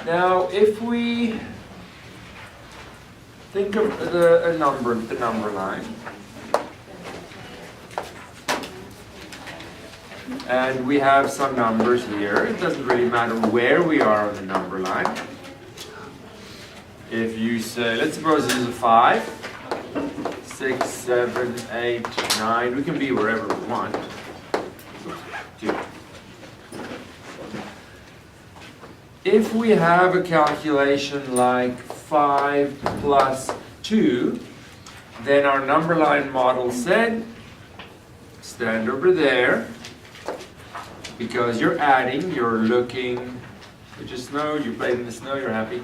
Now, if we think of the number line, and we have some numbers here. It doesn't really matter where we are on the number line. If you say, let's suppose this is a 5, 6, 7, 8, 9. We can be wherever we want. 2. If we have a calculation like 5 plus 2, then our number line model said, stand over there, because you're adding, you're looking, you just know, you played in the snow, you're happy.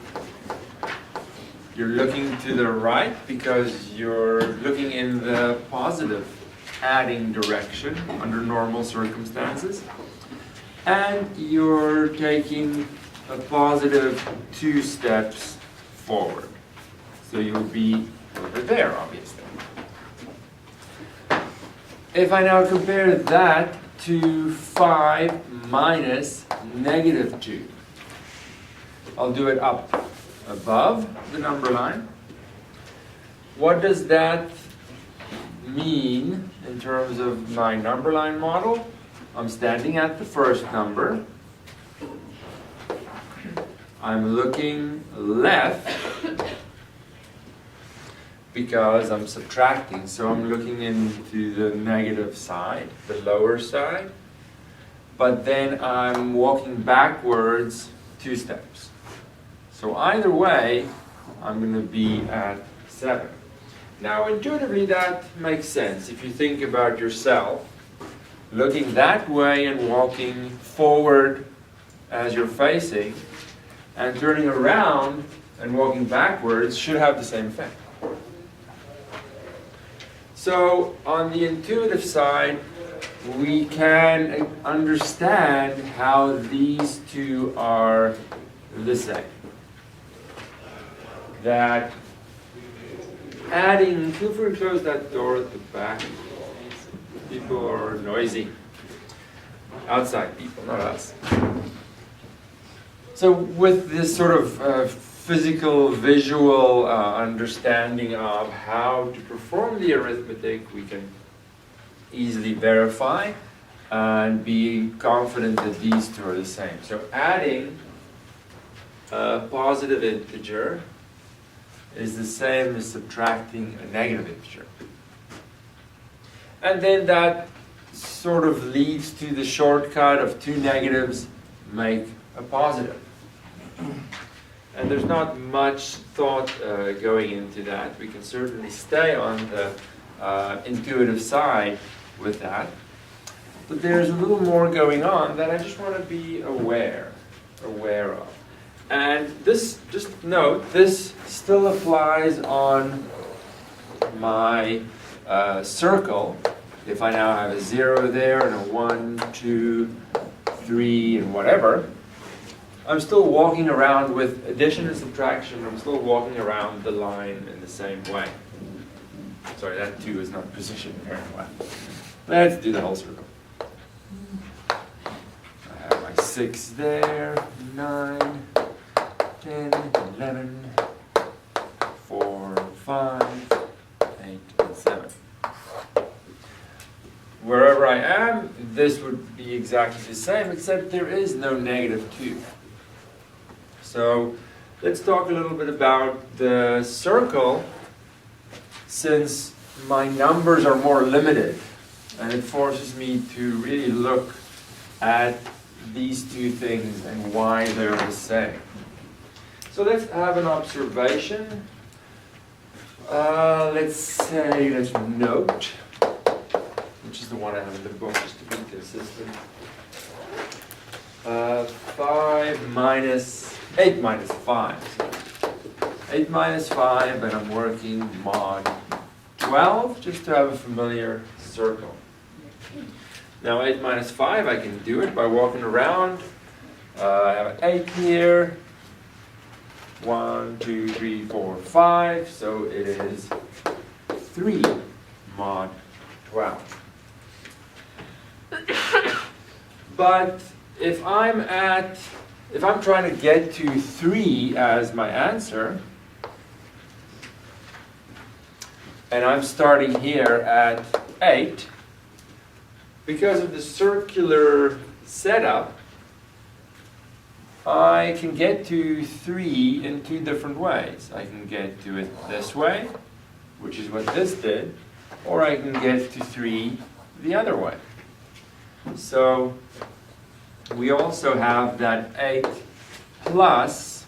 You're looking to the right because you're looking in the positive adding direction under normal circumstances. And you're taking a positive 2 steps forward. So you'll be over there, obviously. If I now compare that to 5 minus negative 2, I'll do it up above the number line. What does that mean in terms of my number line model? I'm standing at the first number. I'm looking left because I'm subtracting, so I'm looking into the negative side, the lower side. But then I'm walking backwards 2 steps. So either way, I'm going to be at 7. Now intuitively that makes sense. If you think about yourself, looking that way and walking forward as you're facing, and turning around and walking backwards should have the same effect. So on the intuitive side, we can understand how these two are the same. That adding, feel free to close that door at the back. People are noisy. Outside people, not us. So with this sort of physical, visual understanding of how to perform the arithmetic, we can easily verify and be confident that these two are the same. So adding a positive integer is the same as subtracting a negative integer. And then that sort of leads to the shortcut of 2 negatives make a positive. And there's not much thought going into that. We can certainly stay on the intuitive side with that. But there's a little more going on that I just want to be aware of. And this, just note, this still applies on my circle. If I now have a 0 there and a 1, 2, 3, and whatever, I'm still walking around with addition and subtraction. I'm still walking around the line in the same way. Sorry, that 2 is not positioned very well. Let's do the whole circle. I have my 6 there, 9, 10, 11, 4, 5, 8, and 7. Wherever I am, this would be exactly the same, except there is no negative 2. So let's talk a little bit about the circle, since my numbers are more limited, and it forces me to really look at these two things and why they're the same. So let's have an observation. Let's note, which is the one I have in the book, just to be consistent. 8 minus 5. 8 minus 5, and I'm working mod 12, just to have a familiar circle. Now 8 minus 5, I can do it by walking around. I have an 8 here. 1, 2, 3, 4, 5. So it is 3 mod 12. But if I'm at if I'm trying to get to 3 as my answer, and I'm starting here at 8, because of the circular setup, I can get to 3 in 2 different ways. I can get to it this way, which is what this did, or I can get to 3 the other way. So we also have that 8 plus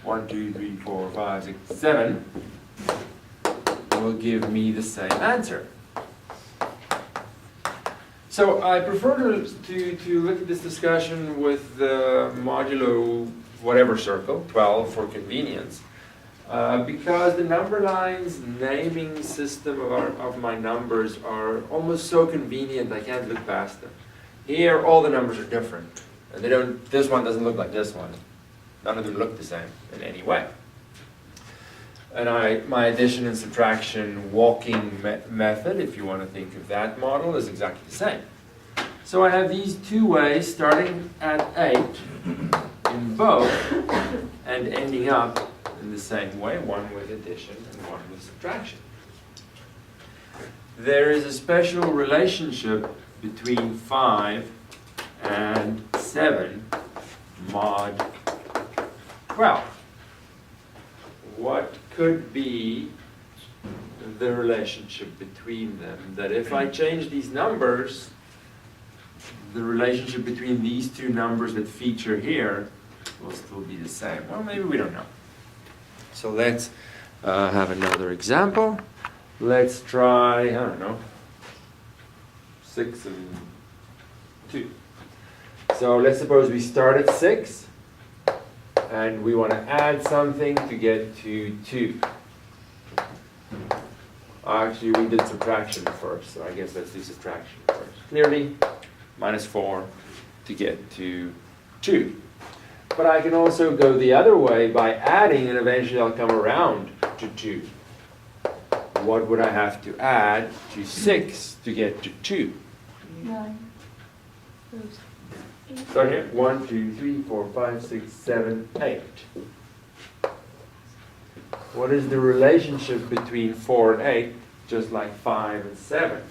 1, 2, 3, 4, 5, 6, 7 will give me the same answer. So I prefer to look at this discussion with the modulo whatever circle, 12 for convenience, because the number lines naming system of my numbers are almost so convenient I can't look past them. Here all the numbers are different, and this one doesn't look like this one. None of them look the same in any way. And my addition and subtraction walking method, if you want to think of that model, is exactly the same. So I have these 2 ways, starting at 8 in both, and ending up in the same way, one with addition and one with subtraction. There is a special relationship between 5 and 7 mod 12. What could be the relationship between them? That if I change these numbers, the relationship between these 2 numbers that feature here will still be the same. Well, maybe we don't know. So let's have another example. Let's try, I don't know, 6 and 2. So let's suppose we start at 6. And we want to add something to get to 2. Actually, we did subtraction first, so I guess let's do subtraction first. Clearly, minus 4 to get to 2. But I can also go the other way by adding, and eventually I'll come around to 2. What would I have to add to 6 to get to 2? 9. Start here. 1, 2, 3, 4, 5, 6, 7, 8. What is the relationship between 4 and 8, just like 5 and 7?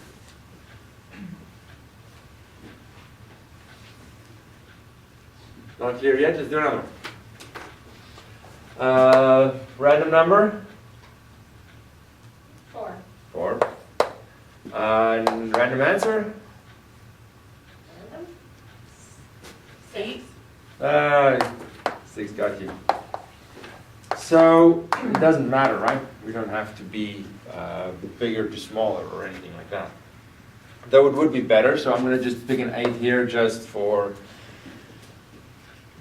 Not clear yet? Let's do another one. Random number? 4. 4. And random answer? 6. 6 got you. So it doesn't matter, right? We don't have to be bigger to smaller or anything like that. Though it would be better, so I'm going to just pick an 8 here just for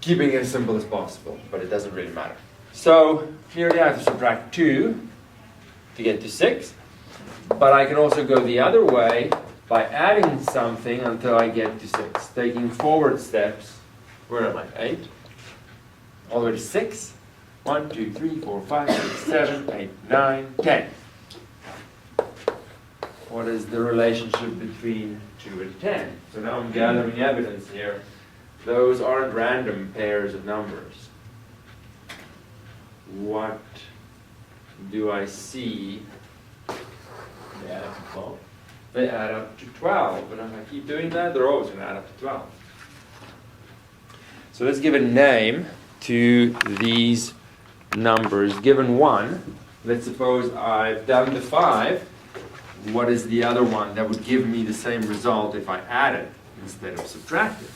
keeping it as simple as possible, but it doesn't really matter. So clearly I have to subtract 2 to get to 6, but I can also go the other way by adding something until I get to 6, taking forward steps. Where am I? 8. All the way to 6. 1, 2, 3, 4, 5, 6, 7, 8, 9, 10. What is the relationship between 2 and 10? So now I'm gathering evidence here. Those aren't random pairs of numbers. What do I see? They add up to 12. They add up to 12. And if I keep doing that, they're always going to add up to 12. So let's give a name to these numbers. Given 1, let's suppose I've done the 5. What is the other one that would give me the same result if I added instead of subtracted?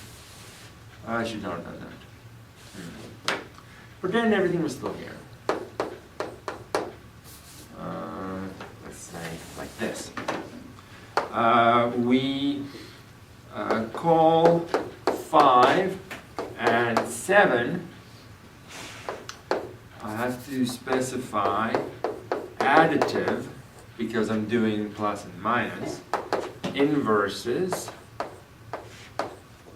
I should not have done that. Pretend everything was still here. Let's say like this. We call 5 and 7. I have to specify additive because I'm doing plus and minus, inverses,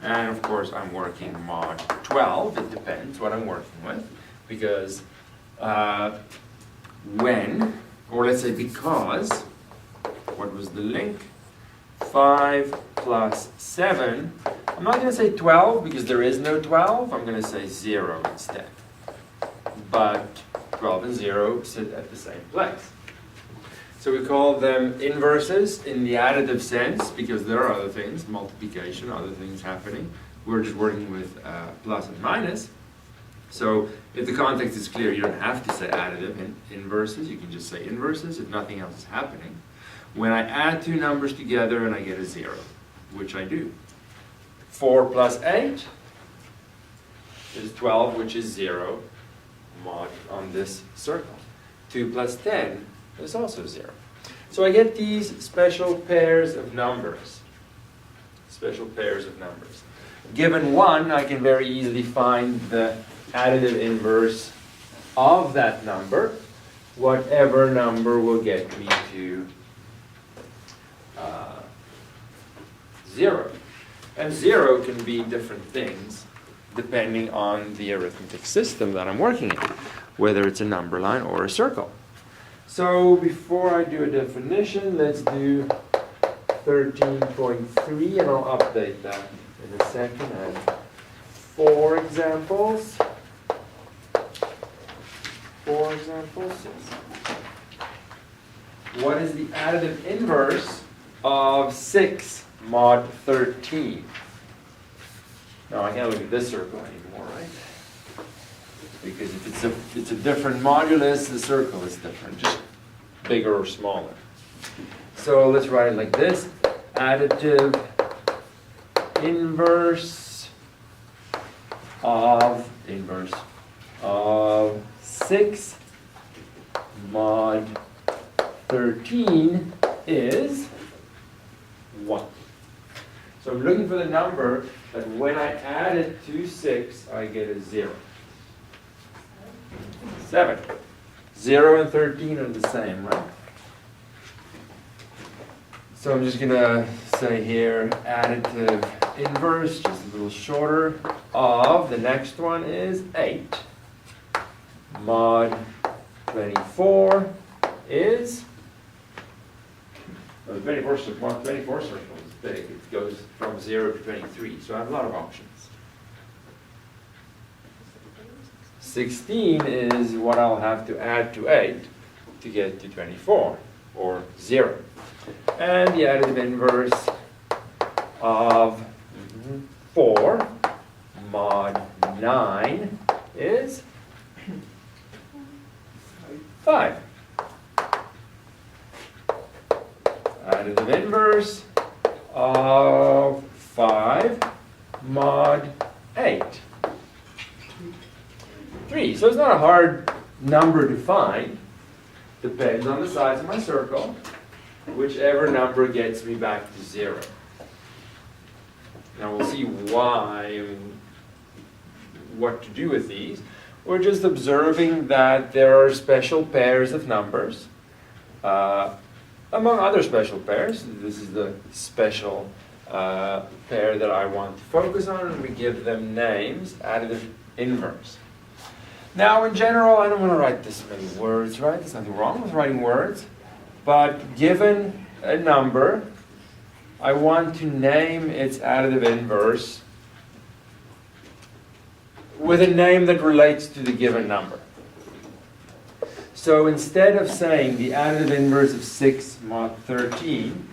and of course I'm working mod 12. It depends what I'm working with, because when, or let's say because, what was the link? 5 plus 7. I'm not going to say 12 because there is no 12. I'm going to say 0 instead. But 12 and 0 sit at the same place. So we call them inverses in the additive sense because there are other things, multiplication, other things happening. We're just working with plus and minus. So if the context is clear, you don't have to say additive in inverses. You can just say inverses if nothing else is happening. When I add two numbers together and I get a 0, which I do. 4 plus 8 is 12, which is 0 mod on this circle. 2 plus 10 is also 0. So I get these special pairs of numbers. Special pairs of numbers. Given 1, I can very easily find the additive inverse of that number. Whatever number will get me to 0. And 0 can be different things depending on the arithmetic system that I'm working in, whether it's a number line or a circle. So before I do a definition, let's do 13.3, and I'll update that in a second. I have 4 examples. 4 examples. What is the additive inverse of 6 mod 13? Now I can't look at this circle anymore, right? Because if it's a different modulus, the circle is different, just bigger or smaller. So let's write it like this. Additive inverse of 6 mod 13 is 1. So I'm looking for the number that when I add it to 6, I get a 0. 7. 0 and 13 are the same, right? So I'm just going to say here additive inverse, just a little shorter, of the next one is 8. Mod 24 is, well, the 24 circle is big. It goes from 0 to 23, so I have a lot of options. 16 is what I'll have to add to 8 to get to 24, or 0. And the additive inverse of 4 mod 9 is 5. Additive inverse of 5 mod 8. 3. So it's not a hard number to find. Depends on the size of my circle. Whichever number gets me back to 0. Now we'll see why, what to do with these. We're just observing that there are special pairs of numbers. Among other special pairs, this is the special pair that I want to focus on, and we give them names, additive inverse. Now, in general, I don't want to write this many words, right? There's nothing wrong with writing words. But given a number, I want to name its additive inverse with a name that relates to the given number. So instead of saying the additive inverse of 6 mod 13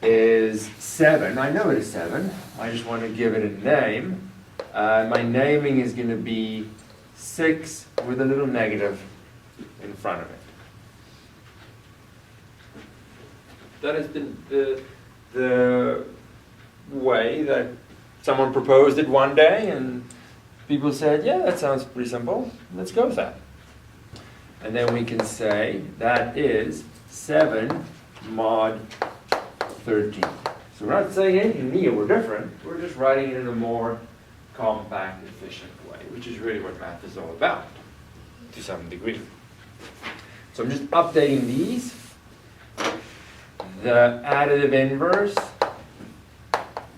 is 7, I know it is 7, I just want to give it a name. My naming is going to be 6 with a little negative in front of it. That has been the way that someone proposed it one day, and people said, yeah, that sounds pretty simple. Let's go with that. And then we can say that is 7 mod 13. So we're not saying anything new or different. We're just writing it in a more compact, efficient way, which is really what math is all about, to some degree. So I'm just updating these. The additive inverse,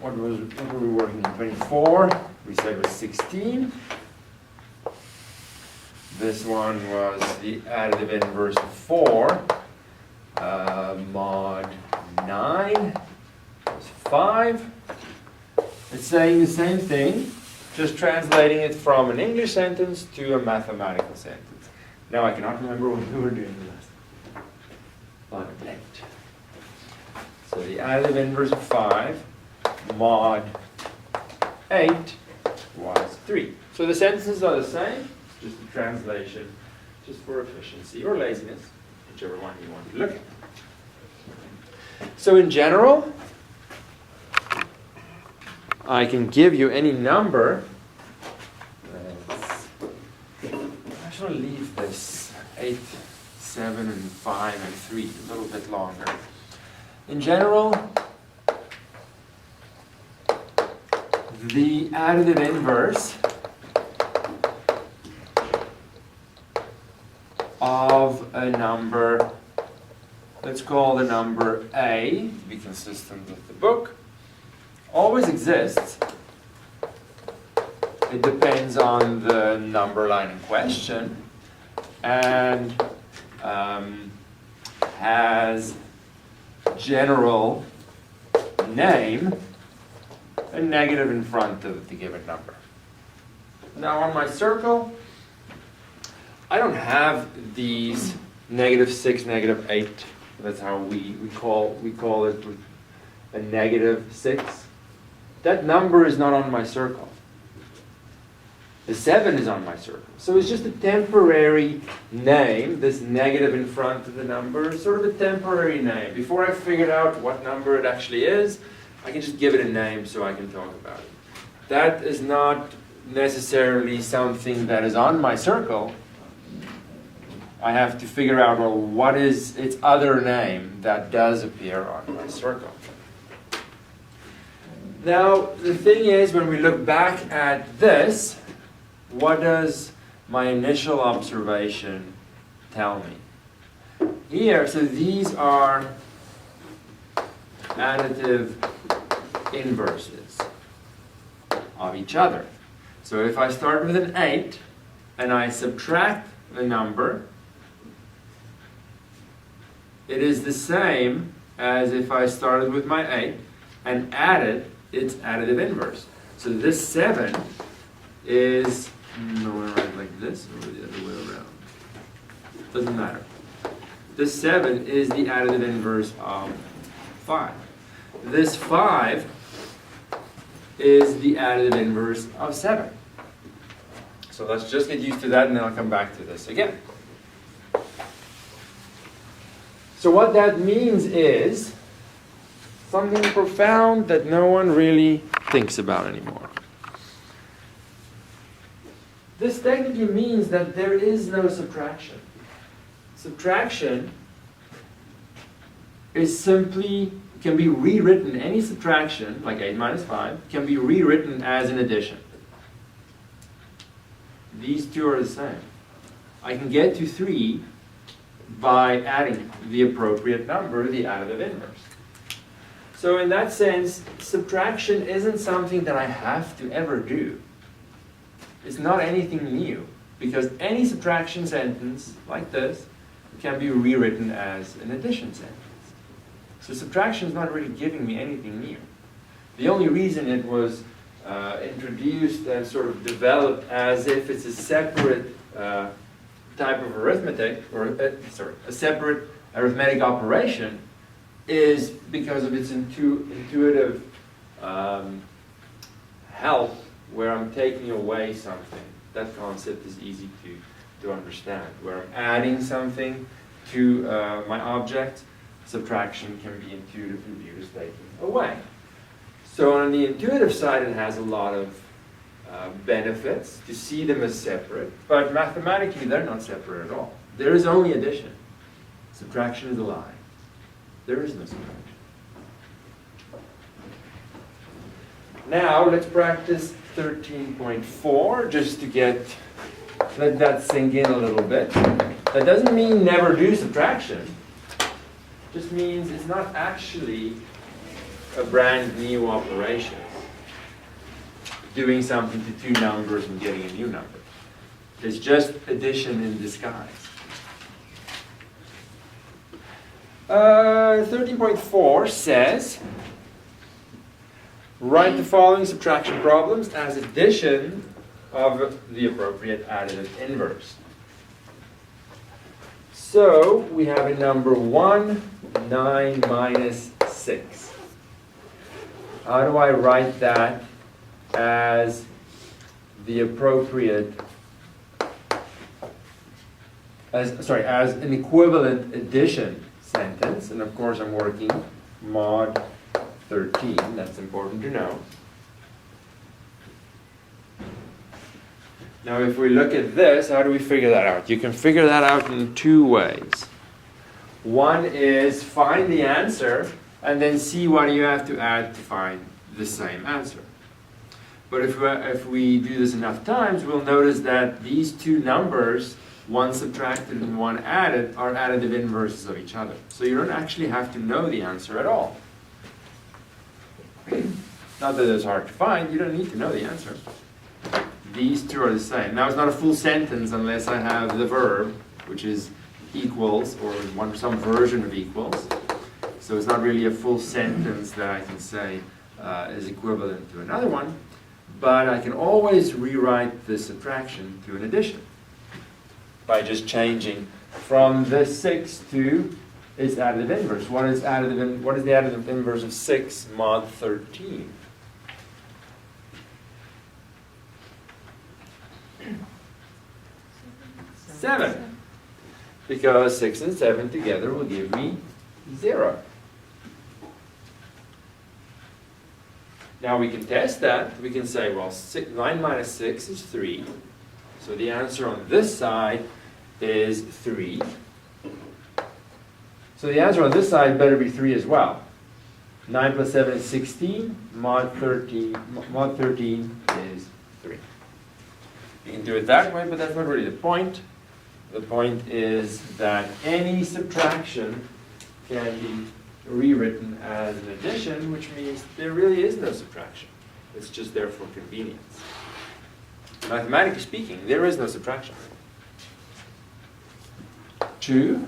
what were we working on? 24, we said was 16. This one was the additive inverse of 4, mod 9. 5. It's saying the same thing, just translating it from an English sentence to a mathematical sentence. Now I cannot remember what we were doing last. 5 and 8. So the additive inverse of 5 mod 8 was 3. So the sentences are the same, just a translation, just for efficiency or laziness, whichever one you want to look at. So in general, I can give you any number. I shall leave this 8, 7, and 5, and 3 a little bit longer. In general, the additive inverse of a number, let's call the number A, to be consistent with the book, always exists. It depends on the number line in question and has general name a negative in front of the given number. Now on my circle, I don't have these -6, -8. That's how we call it a -6. That number is not on my circle. The 7 is on my circle. So it's just a temporary name, this negative in front of the number, sort of a temporary name. Before I figured out what number it actually is, I can just give it a name so I can talk about it. That is not necessarily something that is on my circle. I have to figure out, well, what is its other name that does appear on my circle. Now, the thing is, when we look back at this, what does my initial observation tell me? Here, so these are additive inverses of each other. So if I start with an 8 and I subtract the number, it is the same as if I started with my 8 and added its additive inverse. So this 7 is, no, I write it like this or the other way around. Doesn't matter. This 7 is the additive inverse of 5. This 5 is the additive inverse of 7. So let's just get used to that and then I'll come back to this again. So what that means is something profound that no one really thinks about anymore. This technically means that there is no subtraction. Subtraction is simply, can be rewritten, any subtraction, like 8 minus 5, can be rewritten as an addition. These two are the same. I can get to 3 by adding the appropriate number, the additive inverse. So in that sense, subtraction isn't something that I have to ever do. It's not anything new, because any subtraction sentence like this can be rewritten as an addition sentence. So subtraction is not really giving me anything new. The only reason it was introduced and sort of developed as if it's a separate type of arithmetic, or a separate arithmetic operation, is because of its intuitive help, where I'm taking away something. That concept is easy to understand. Where I'm adding something to my object, subtraction can be intuitively viewed as taking away. So on the intuitive side, it has a lot of benefits to see them as separate, but mathematically they're not separate at all. There is only addition. Subtraction is a lie. There is no subtraction. Now let's practice 13.4 just to let that sink in a little bit. That doesn't mean never do subtraction. It just means it's not actually a brand new operation. Doing something to two numbers and getting a new number. It's just addition in disguise. 13.4 says Write the following subtraction problems as addition of the appropriate additive inverse. So we have a number 1, 9 minus 6. How do I write that as the appropriate, as an equivalent addition sentence? And of course I'm working mod 13, that's important to know. Now if we look at this, how do we figure that out? You can figure that out in two ways. One is find the answer and then see what you have to add to find the same answer. But if we do this enough times, we'll notice that these two numbers, one subtracted and one added, are additive inverses of each other. So you don't actually have to know the answer at all. Not that it's hard to find, you don't need to know the answer. These two are the same. Now it's not a full sentence unless I have the verb, which is equals, or some version of equals. So it's not really a full sentence that I can say is equivalent to another one. But I can always rewrite the subtraction to an addition by just changing from the 6 to its additive inverse. What is the additive inverse of 6 mod 13? Seven. Because 6 and 7 together will give me 0. Now we can test that. We can say, well, 9 minus 6 is 3. So the answer on this side is 3. So the answer on this side better be 3 as well. 9 plus 7 is 16. Mod 13 is 3. You can do it that way, but that's not really the point. The point is that any subtraction can be rewritten as an addition, which means there really is no subtraction. It's just there for convenience. Mathematically speaking, there is no subtraction. 2.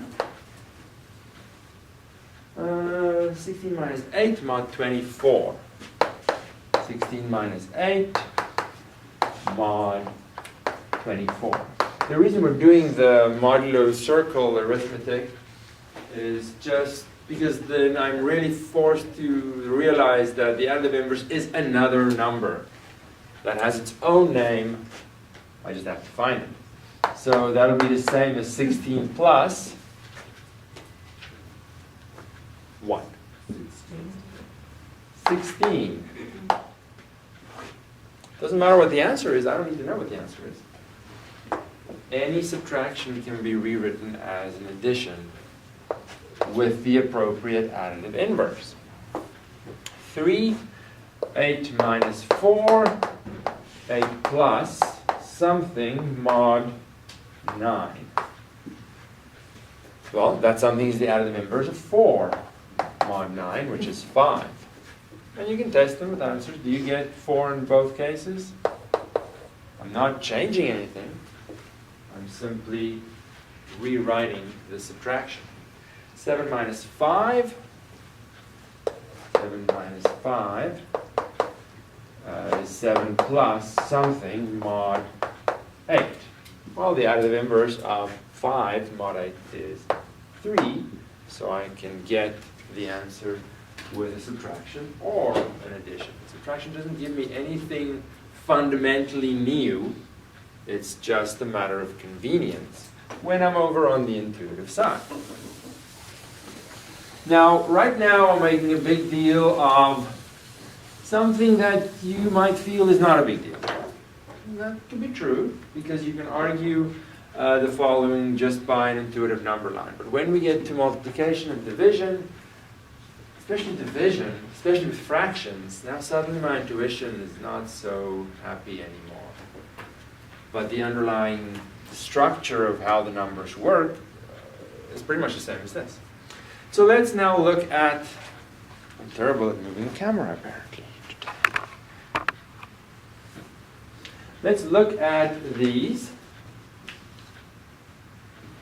16 minus 8 mod 24. 16 minus 8 mod 24. The reason we're doing the modulo circle arithmetic is just because then I'm really forced to realize that the additive inverse is another number that has its own name. I just have to find it. So that'll be the same as 16 plus 1. 16. Doesn't matter what the answer is. I don't need to know what the answer is. Any subtraction can be rewritten as an addition with the appropriate additive inverse. 3, 8 minus 4, 8 plus something mod 9. Well, that something is the additive inverse of 4 mod 9, which is 5. And you can test them with answers. Do you get 4 in both cases? I'm not changing anything. I'm simply rewriting the subtraction. 7 minus 5. 7 minus 5 is 7 plus something mod 8. Well, the additive inverse of 5 mod 8 is 3. So I can get the answer with a subtraction or an addition. Subtraction doesn't give me anything fundamentally new. It's just a matter of convenience when I'm over on the intuitive side. Now, right now I'm making a big deal of something that you might feel is not a big deal. And that could be true, because you can argue the following just by an intuitive number line. But when we get to multiplication and division, especially with fractions, now suddenly my intuition is not so happy anymore. But the underlying structure of how the numbers work is pretty much the same as this. So let's now look at, I'm terrible at moving the camera apparently. Let's look at these,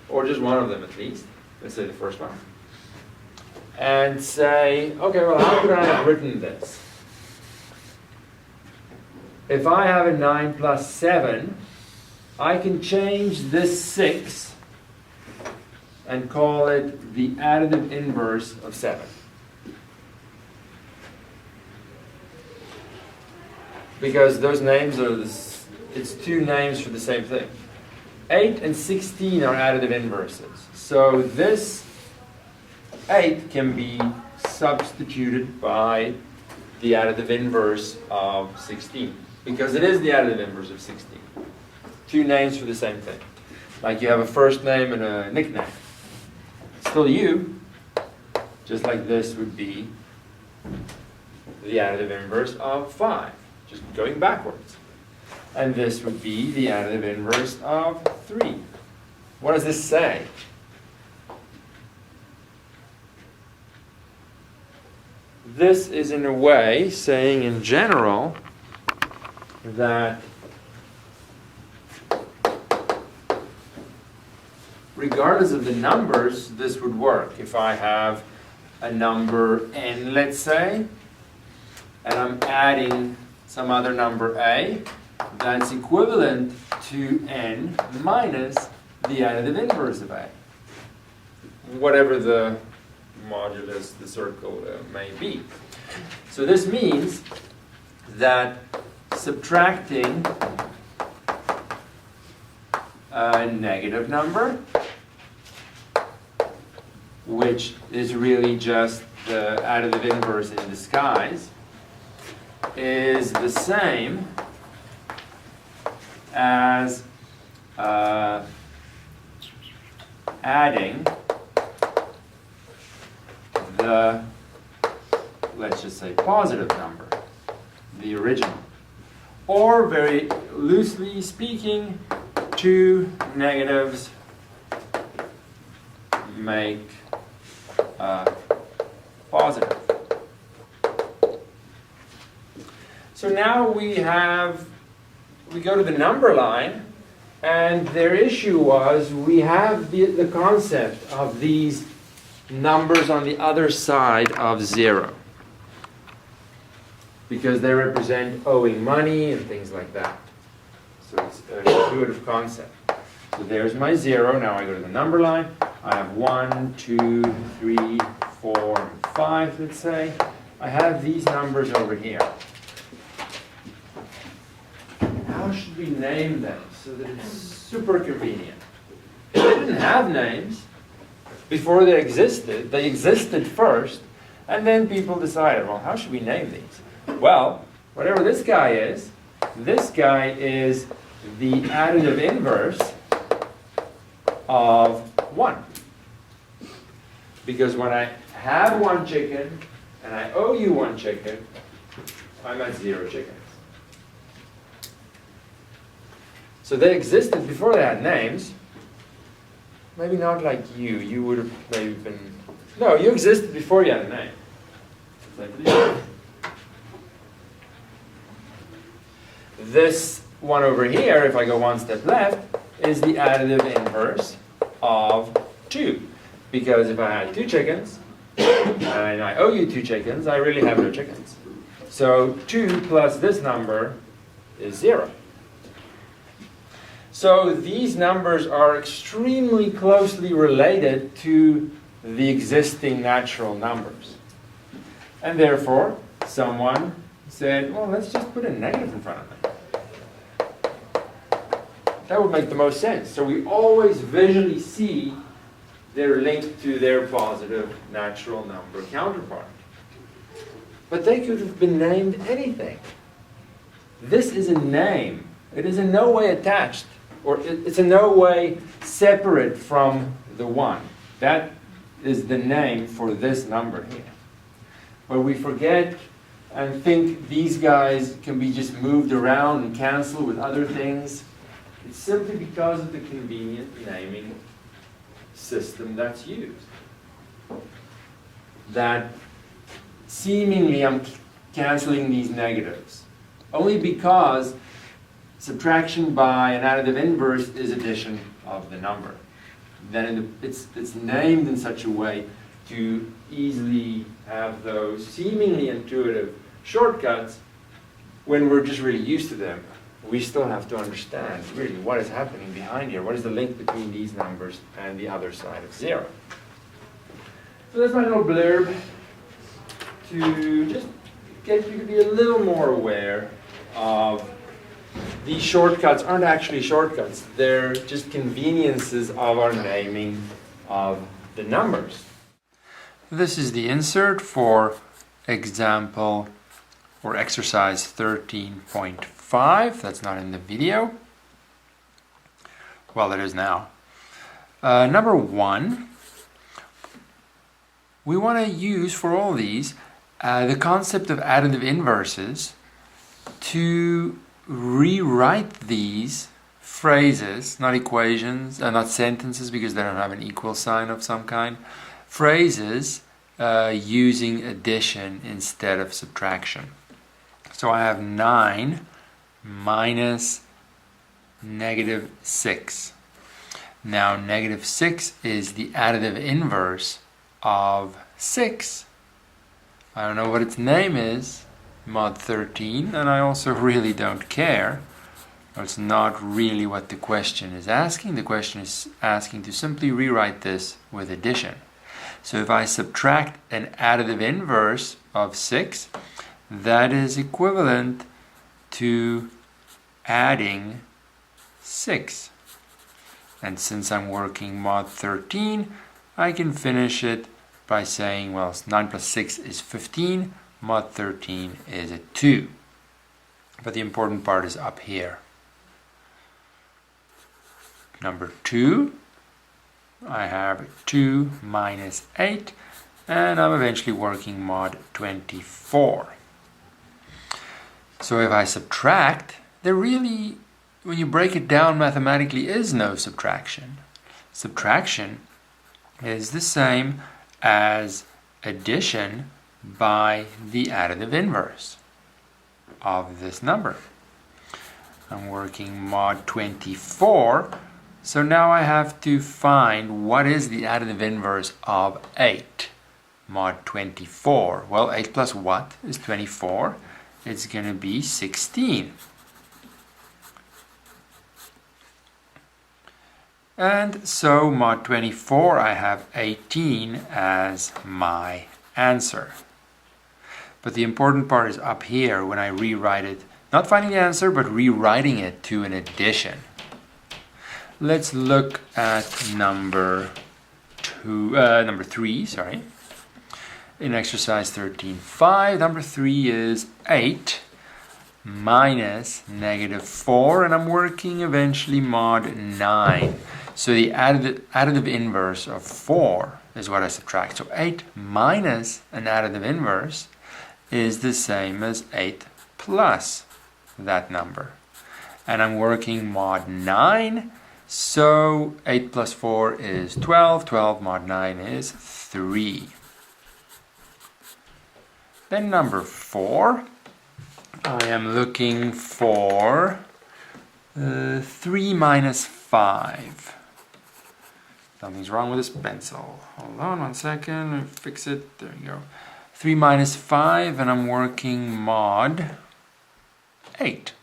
or just one of them at least. Let's say the first one. And say, okay, well, how could I have written this? if I have a 9 plus 7, I can change this 6 and call it the additive inverse of 7. Because those names are this, it's two names for the same thing. 8 and 16 are additive inverses. So this 8 can be substituted by the additive inverse of 16. Because it is the additive inverse of 16. Two names for the same thing. Like you have a first name and a nickname. Still you, just like this would be the additive inverse of 5, just going backwards. And this would be the additive inverse of 3. What does this say? This is in a way saying in general that regardless of the numbers, this would work. If I have a number n, let's say, and I'm adding some other number a, that's equivalent to n minus the additive inverse of a, whatever the modulus, the circle may be. So this means that subtracting a negative number, which is really just the additive inverse in disguise, is the same as adding the, let's just say, positive number, the original. Or, very loosely speaking, two negatives make positive. So now we go to the number line, and their issue was we have the concept of these numbers on the other side of 0. Because they represent owing money and things like that. So it's an intuitive concept. So there's my 0. Now I go to the number line. I have 1, 2, 3, 4, and 5, let's say. I have these numbers over here. How should we name them so that it's super convenient? They didn't have names before they existed. They existed first, and then people decided, well, how should we name these? Well, whatever this guy is the additive inverse of 1. Because when I have 1 chicken and I owe you 1 chicken, I'm at 0 chickens. So they existed before they had names. Maybe not like you. You would have maybe been... No, you existed before you had a name. This one over here, if I go one step left, is the additive inverse of 2. Because if I had 2 chickens, and I owe you 2 chickens, I really have no chickens. So 2 plus this number is 0. So these numbers are extremely closely related to the existing natural numbers. And therefore, someone said, well, let's just put a negative in front of them. That would make the most sense. So we always visually see they're linked to their positive natural number counterpart. But they could have been named anything. This is a name. It is in no way attached, or it's in no way separate from the 1. That is the name for this number here. But we forget and think these guys can be just moved around and canceled with other things. It's simply because of the convenient naming system that's used. That seemingly I'm canceling these negatives. Only because subtraction by an additive inverse is addition of the number. Then it's named in such a way to easily have those seemingly intuitive shortcuts when we're just really used to them, we still have to understand really what is happening behind here. What is the link between these numbers and the other side of 0? So that's my little blurb to just get you to be a little more aware of these shortcuts aren't actually shortcuts. They're just conveniences of our naming of the numbers. This is the insert for example or exercise 13.5. That's not in the video. Well, it is now. Number 1, we want to use for all these the concept of additive inverses to rewrite these phrases, not equations, not sentences because they don't have an equal sign of some kind, phrases using addition instead of subtraction. So I have 9 minus negative 6. Now negative 6 is the additive inverse of 6. I don't know what its name is, mod 13, and I also really don't care. It's not really what the question is asking. The question is asking to simply rewrite this with addition. So if I subtract an additive inverse of 6, that is equivalent to adding 6. And since I'm working mod 13, I can finish it by saying, well, 9 plus 6 is 15, mod 13 is a 2. But the important part is up here. Number 2, I have 2 minus 8, and I'm eventually working mod 24. So if I subtract, there really, when you break it down mathematically, is no subtraction. Subtraction is the same as addition by the additive inverse of this number. I'm working mod 24, so now I have to find what is the additive inverse of 8. Mod 24, well, 8 plus what is 24? It's going to be 16. And so mod 24, I have 18 as my answer. But the important part is up here when I rewrite it, not finding the answer, but rewriting it to an addition. Let's look at number 3, sorry. In exercise 13.5, number 3 is 8 minus negative 4, and I'm working eventually mod 9. So the additive inverse of 4 is what I subtract. So 8 minus an additive inverse is the same as 8 plus that number. And I'm working mod 9, so 8 plus 4 is 12, 12 mod 9 is 3. Then number 4, I am looking for 3 minus 5. Something's wrong with this pencil. Hold on 1 second, let me fix it. There you go. 3 minus 5, and I'm working mod 8.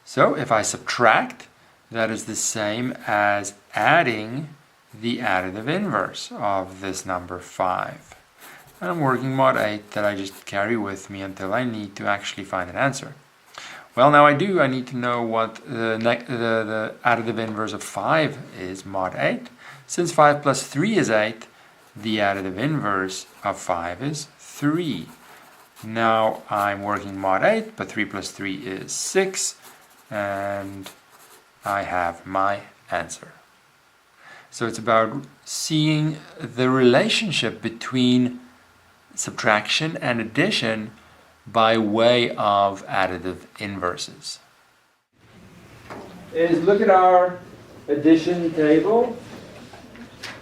So if I subtract, that is the same as adding the additive inverse of this number 5. And I'm working mod 8 that I just carry with me until I need to actually find an answer. Well, now I need to know what the additive inverse of 5 is, mod 8. Since 5 plus 3 is 8, the additive inverse of 5 is 3. Now I'm working mod 8, but 3 plus 3 is 6, and I have my answer. So it's about seeing the relationship between subtraction and addition by way of additive inverses. Look at our addition table.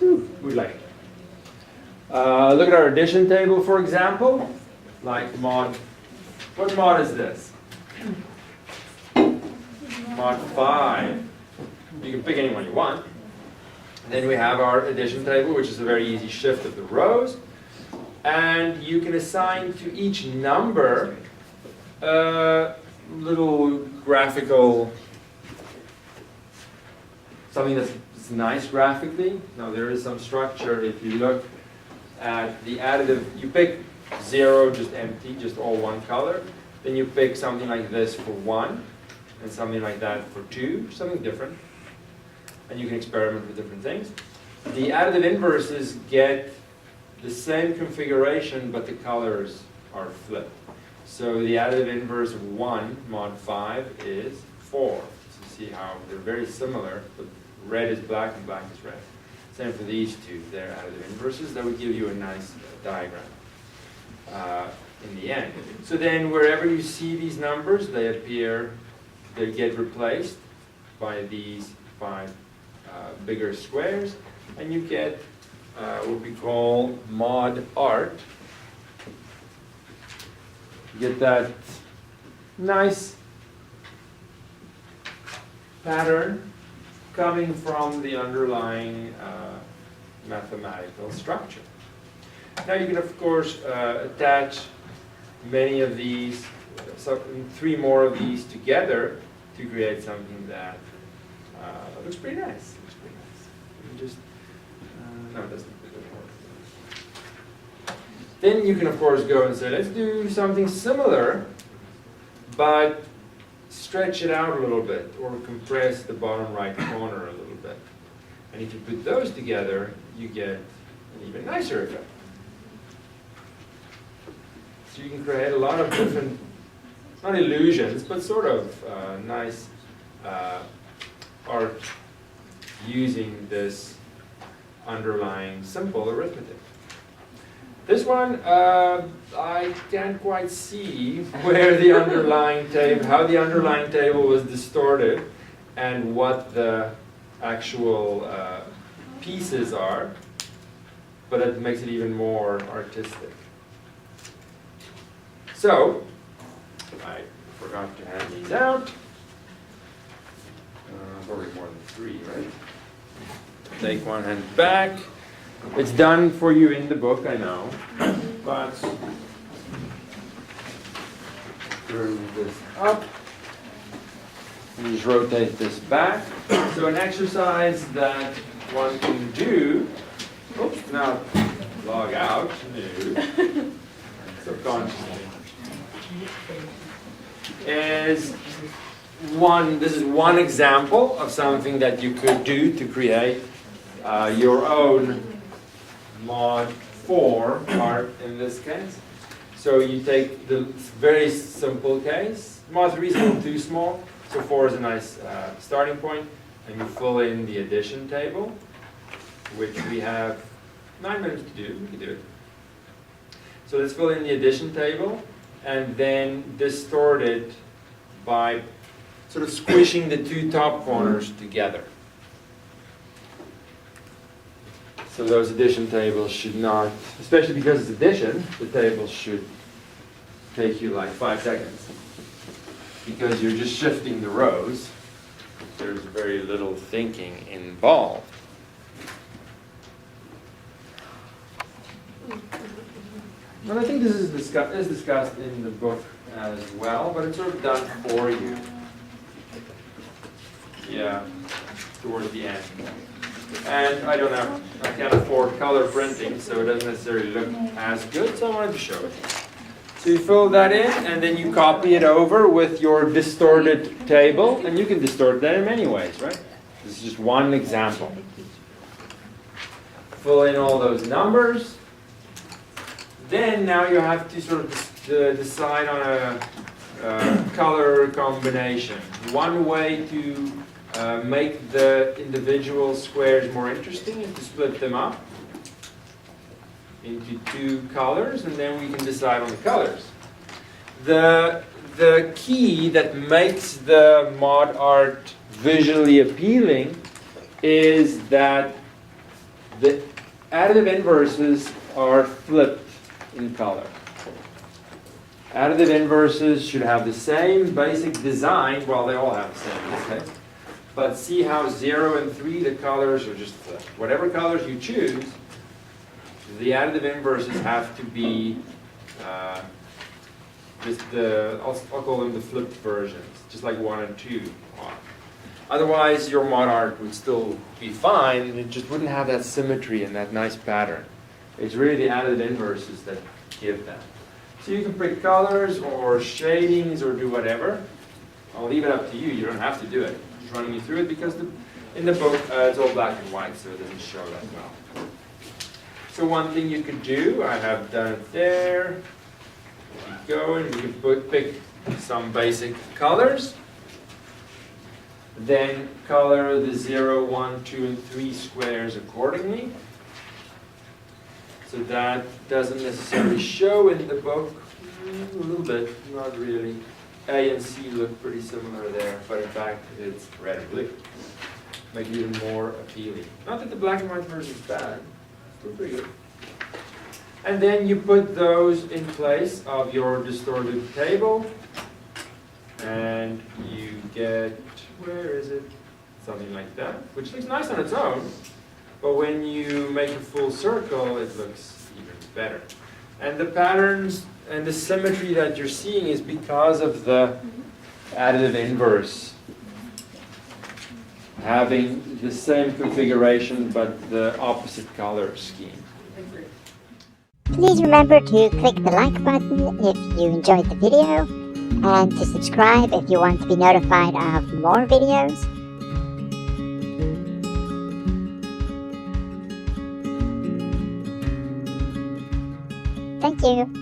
Look at our addition table, for example. Like mod, what mod is this? Mod 5. You can pick any one you want. Then we have our addition table, which is a very easy shift of the rows. And you can assign to each number Little graphical, something that's nice graphically. Now there is some structure. If you look at the additive, you pick 0, just empty, just all one color. Then you pick something like this for 1, and something like that for 2, something different. And you can experiment with different things. The additive inverses get the same configuration, but the colors are flipped. So the additive inverse of 1, mod 5, is 4. So you see how they're very similar, but red is black and black is red. Same for these two. They're additive inverses. That would give you a nice diagram in the end. So then wherever you see these numbers, they appear, they get replaced by these 5 bigger squares, and you get what we call mod art. You get that nice pattern coming from the underlying mathematical structure. Now you can of course attach many of these, 3 more of these together to create something that looks pretty nice. Looks pretty nice. You just no, it doesn't work. Then you can of course go and say, let's do something similar, but stretch it out a little bit, or compress the bottom right corner a little bit. And if you put those together, you get an even nicer effect. So you can create a lot of different, not illusions, but sort of nice art using this underlying simple arithmetic. This one, I can't quite see where the underlying table, how the underlying table was distorted and what the actual pieces are, but it makes it even more artistic. So, I forgot to hand these out. Probably more than 3, right? Take one hand back. It's done for you in the book, I know, but turn this up. And just rotate this back. So an exercise that one can do, oops, now log out, no, subconsciously, is this is one example of something that you could do to create your own mod 4 art in this case. So you take the very simple case. Mod 3 is a little too small, so 4 is a nice starting point, and you fill in the addition table, which we have 9 minutes to do. We can do it. So let's fill in the addition table, and then distort it by sort of squishing the 2 top corners together. So those addition tables should not, especially because it's addition, the table should take you like 5 seconds. Because you're just shifting the rows, there's very little thinking involved. And I think this is discussed in the book as well, but it's sort of done for you. Yeah, towards the end. And I can't afford color printing, so it doesn't necessarily look as good, so I wanted to show it. So you fill that in, and then you copy it over with your distorted table, and you can distort that in many ways, right? This is just one example. Fill in all those numbers. Then now you have to sort of decide on a color combination. One way to make the individual squares more interesting is to split them up into 2 colors, and then we can decide on the colors. The key that makes the mod art visually appealing is that the additive inverses are flipped in color. Additive inverses should have the same basic design, well, they all have the same in this case. But see how 0 and 3, the colors are just flipped. Whatever colors you choose, the additive inverses have to be I'll call them the flipped versions, just like 1 and 2 are. Otherwise, your mod art would still be fine, and it just wouldn't have that symmetry and that nice pattern. It's really the added inverses that give that. So you can pick colors or shadings or do whatever. I'll leave it up to you. You don't have to do it. I'm just running you through it because in the book it's all black and white, so it doesn't show that well. So one thing you could do, I have done it there. Keep going. You can pick some basic colors. Then color the 0, 1, 2, and 3 squares accordingly. So that doesn't necessarily show in the book. A little bit, not really. A and C look pretty similar there, but in fact it's red and blue. Make it even more appealing. Not that the black and white version is bad, still pretty good. And then you put those in place of your distorted table, and you get, where is it? Something like that, which looks nice on its own, but when you make a full circle, it looks even better. And the patterns and the symmetry that you're seeing is because of the additive inverse having the same configuration but the opposite color scheme. Please remember to click the like button if you enjoyed the video and to subscribe if you want to be notified of more videos. Thank you.